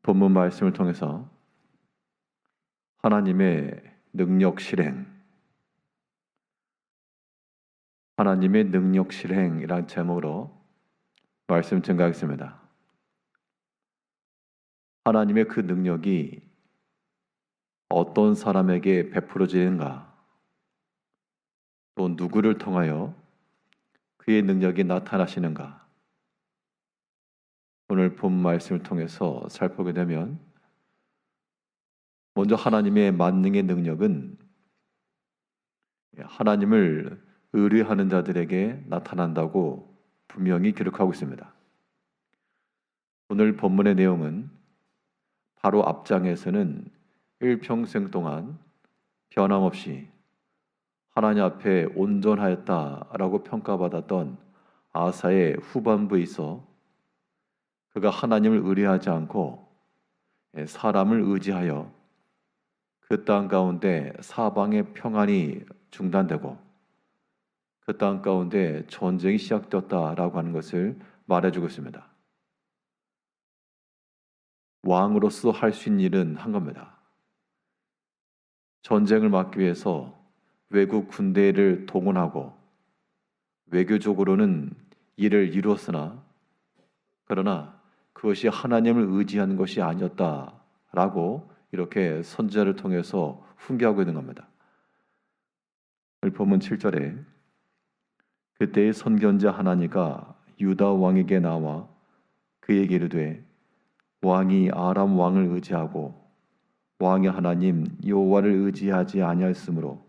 본문 말씀을 통해서 하나님의 능력 실행, 하나님의 능력 실행이란 제목으로 말씀 증가하겠습니다. 하나님의 그 능력이 어떤 사람에게 베풀어지는가, 또 누구를 통하여 그의 능력이 나타나시는가, 오늘 본 말씀을 통해서 살펴보게 되면 먼저 하나님의 만능의 능력은 하나님을 의뢰하는 자들에게 나타난다고 분명히 기록하고 있습니다. 오늘 본문의 내용은 바로 앞장에서는 일평생 동안 변함없이 하나님 앞에 온전하였다라고 평가받았던 아사의 후반부에 있어 그가 하나님을 의뢰하지 않고 사람을 의지하여 그 땅 가운데 사방의 평안이 중단되고 그 땅 가운데 전쟁이 시작되었다라고 하는 것을 말해주고 있습니다. 왕으로서 할 수 있는 일은 한 겁니다. 전쟁을 막기 위해서 외국 군대를 동원하고 외교적으로는 일을 이루었으나 그러나 그것이 하나님을 의지하는 것이 아니었다라고 이렇게 선지자를 통해서 훈계하고 있는 겁니다. 본문 7절에 그때의 선견자 하나니가 유다 왕에게 나와 그에게 이르되 왕이 아람 왕을 의지하고 왕의 하나님 여호와를 의지하지 아니하였으므로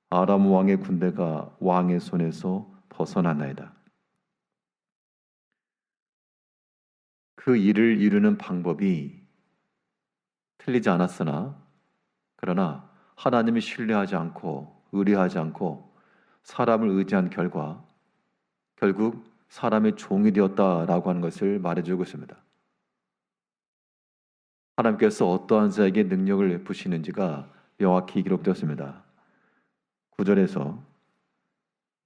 아람 왕의 군대가 왕의 손에서 벗어났나이다. 그 일을 이루는 방법이 틀리지 않았으나 그러나 하나님을 신뢰하지 않고 의뢰하지 않고 사람을 의지한 결과 결국 사람의 종이 되었다라고 하는 것을 말해주고 있습니다. 하나님께서 어떠한 자에게 능력을 베푸시는지가 명확히 기록되었습니다. 9절에서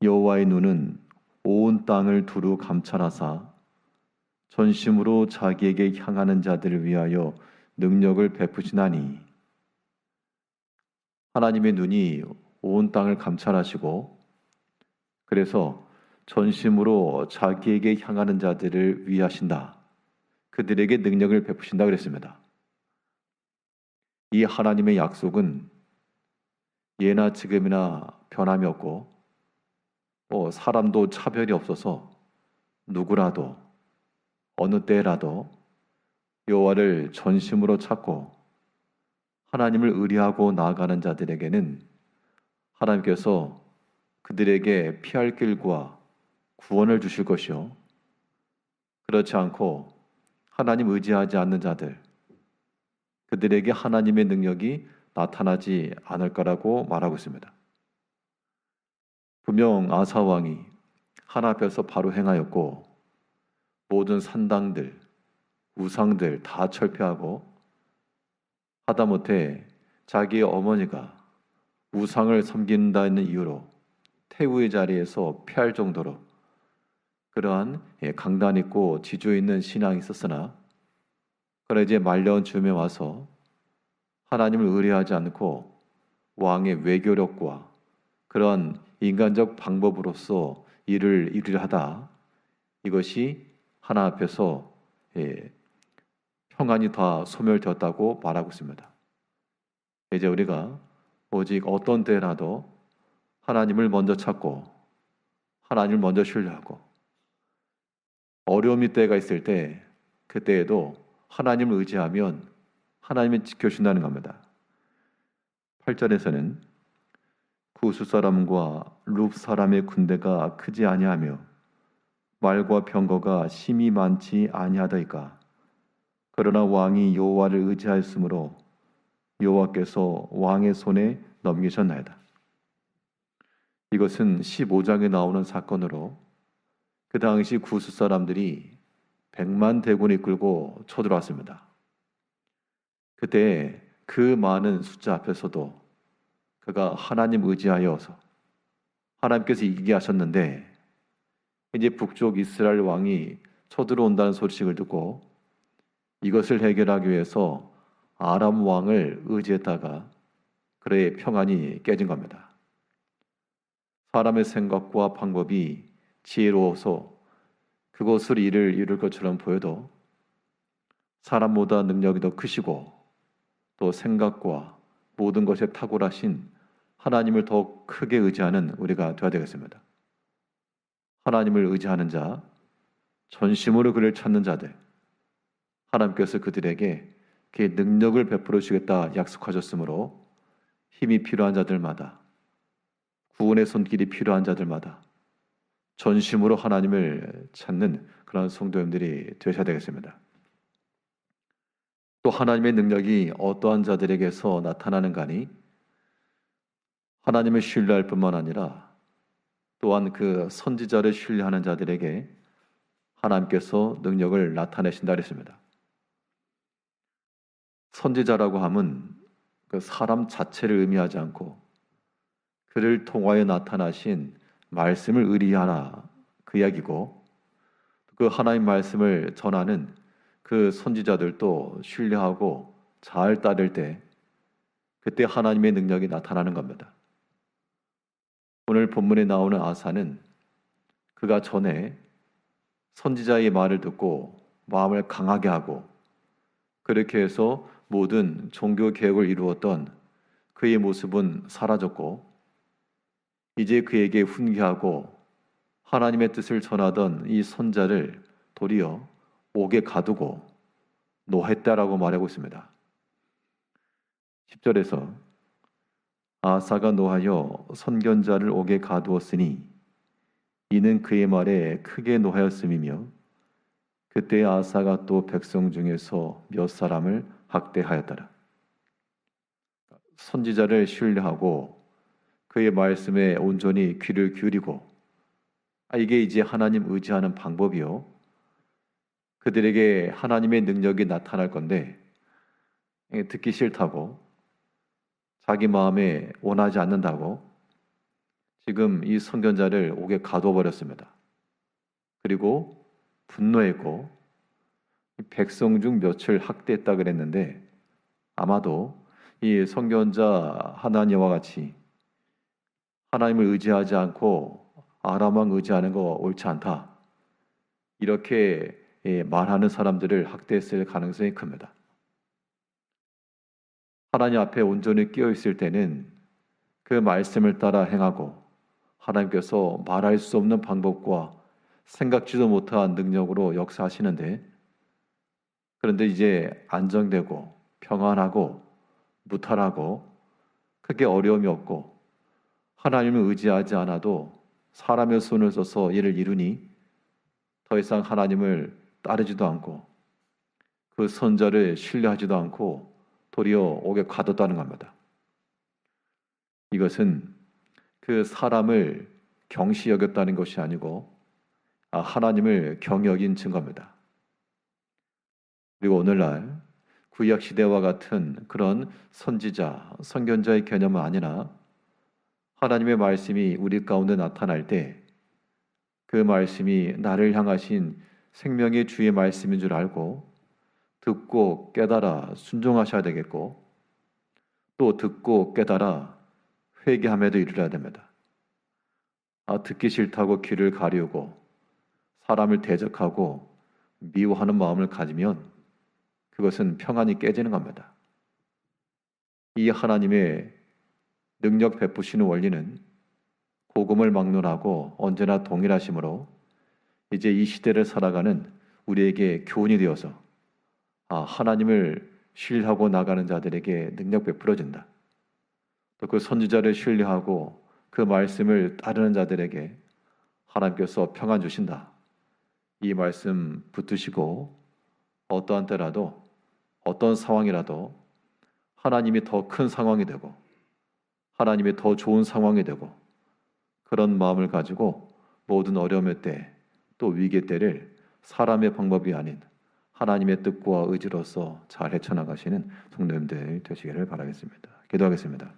여호와의 눈은 온 땅을 두루 감찰하사 전심으로 자기에게 향하는 자들을 위하여 능력을 베푸시나니 하나님의 눈이 온 땅을 감찰하시고 그래서 전심으로 자기에게 향하는 자들을 위하신다. 그들에게 능력을 베푸신다 그랬습니다. 이 하나님의 약속은 예나 지금이나 변함이 없고 사람도 차별이 없어서 누구라도 어느 때라도 여호와를 전심으로 찾고 하나님을 의뢰하고 나아가는 자들에게는 하나님께서 그들에게 피할 길과 구원을 주실 것이요 그렇지 않고 하나님 의지하지 않는 자들 그들에게 하나님의 능력이 나타나지 않을 거라고 말하고 있습니다. 분명 아사 왕이 하나 앞에서 바로 행하였고 모든 산당들, 우상들 다 철폐하고 하다못해 자기의 어머니가 우상을 섬긴다는 이유로 태우의 자리에서 피할 정도로 그러한 강단 있고 지조 있는 신앙이 있었으나 그러나 이제 말려온 즈음에 와서 하나님을 의뢰하지 않고 왕의 외교력과 그러한 인간적 방법으로서 일을 이루려 하다 이것이 하나 앞에서 평안이 다 소멸되었다고 말하고 있습니다. 이제 우리가 오직 어떤 때라도 하나님을 먼저 찾고 하나님을 먼저 신뢰하고 어려움이 때가 있을 때 그때에도 하나님을 의지하면 하나님이 지켜준다는 겁니다. 8절에서는 구스 사람과 룹 사람의 군대가 크지 아니하며 말과 병거가 심히 많지 아니하더이까 그러나 왕이 여호와를 의지하였으므로 여호와께서 왕의 손에 넘기셨나이다. 이것은 15장에 나오는 사건으로 그 당시 구스 사람들이 100만 대군을 이끌고 쳐들어왔습니다. 그때 그 많은 숫자 앞에서도 그가 하나님 의지하여서 하나님께서 이기게 하셨는데 이제 북쪽 이스라엘 왕이 쳐들어온다는 소식을 듣고 이것을 해결하기 위해서 아람 왕을 의지했다가 그의 평안이 깨진 겁니다. 사람의 생각과 방법이 지혜로워서 그것을 일을 이룰 것처럼 보여도 사람보다 능력이 더 크시고 또 생각과 모든 것에 탁월하신 하나님을 더 크게 의지하는 우리가 되어야 되겠습니다. 하나님을 의지하는 자, 전심으로 그를 찾는 자들, 하나님께서 그들에게 그의 능력을 베풀어 주겠다 약속하셨으므로 힘이 필요한 자들마다, 구원의 손길이 필요한 자들마다 전심으로 하나님을 찾는 그런 성도님들이 되셔야 되겠습니다. 또 하나님의 능력이 어떠한 자들에게서 나타나는가니 하나님을 신뢰할 뿐만 아니라 또한 그 선지자를 신뢰하는 자들에게 하나님께서 능력을 나타내신다 그랬습니다. 선지자라고 함은 그 사람 자체를 의미하지 않고 그를 통하여 나타나신 말씀을 의리하나 그 이야기고, 그 하나님 말씀을 전하는 그 선지자들도 신뢰하고 잘 따를 때 그때 하나님의 능력이 나타나는 겁니다. 오늘 본문에 나오는 아사는 그가 전에 선지자의 말을 듣고 마음을 강하게 하고 그렇게 해서 모든 종교 개혁을 이루었던 그의 모습은 사라졌고, 이제 그에게 훈계하고 하나님의 뜻을 전하던 이 선자를 도리어 옥에 가두고 노했다라고 말하고 있습니다. 10절에서 아사가 노하여 선견자를 옥에 가두었으니 이는 그의 말에 크게 노하였음이며 그때 아사가 또 백성 중에서 몇 사람을 학대하였더라. 선지자를 신뢰하고 그의 말씀에 온전히 귀를 기울이고, 이게 이제 하나님 의지하는 방법이요, 그들에게 하나님의 능력이 나타날 건데 듣기 싫다고, 자기 마음에 원하지 않는다고 지금 이 선견자를 옥에 가둬 버렸습니다. 그리고 분노했고 백성 중 몇을 학대했다 그랬는데, 아마도 이 선견자 하나님과 같이 하나님을 의지하지 않고 아람 왕 의지하는 거 옳지 않다, 이렇게 말하는 사람들을 학대했을 가능성이 큽니다. 하나님 앞에 온전히 끼어 있을 때는 그 말씀을 따라 행하고 하나님께서 말할 수 없는 방법과 생각지도 못한 능력으로 역사하시는데, 그런데 이제 안정되고 평안하고 무탈하고 크게 어려움이 없고 하나님을 의지하지 않아도 사람의 손을 써서 이를 이루니 더 이상 하나님을 따르지도 않고 그 선자를 신뢰하지도 않고 도리어 옥에 가뒀다는 겁니다. 이것은 그 사람을 경시 여겼다는 것이 아니고 하나님을 경히 여긴 증거입니다. 그리고 오늘날 구약 시대와 같은 그런 선지자, 선견자의 개념은 아니라 하나님의 말씀이 우리 가운데 나타날 때 그 말씀이 나를 향하신 생명의 주의 말씀인 줄 알고 듣고 깨달아 순종하셔야 되겠고, 또 듣고 깨달아 회개함에도 이르러야 됩니다. 듣기 싫다고 귀를 가리우고 사람을 대적하고 미워하는 마음을 가지면 그것은 평안이 깨지는 겁니다. 이 하나님의 능력 베푸시는 원리는 복음을 막론하고 언제나 동일하심으로 이제 이 시대를 살아가는 우리에게 교훈이 되어서 하나님을 신뢰하고 나가는 자들에게 능력 베풀어진다. 또 그 선지자를 신뢰하고 그 말씀을 따르는 자들에게 하나님께서 평안 주신다. 이 말씀 붙드시고 어떠한 때라도 어떤 상황이라도 하나님이 더 큰 상황이 되고 하나님이 더 좋은 상황이 되고 그런 마음을 가지고 모든 어려움의 때 또 위기의 때를 사람의 방법이 아닌 하나님의 뜻과 의지로서 잘 헤쳐나가시는 성도님들 되시기를 바라겠습니다. 기도하겠습니다.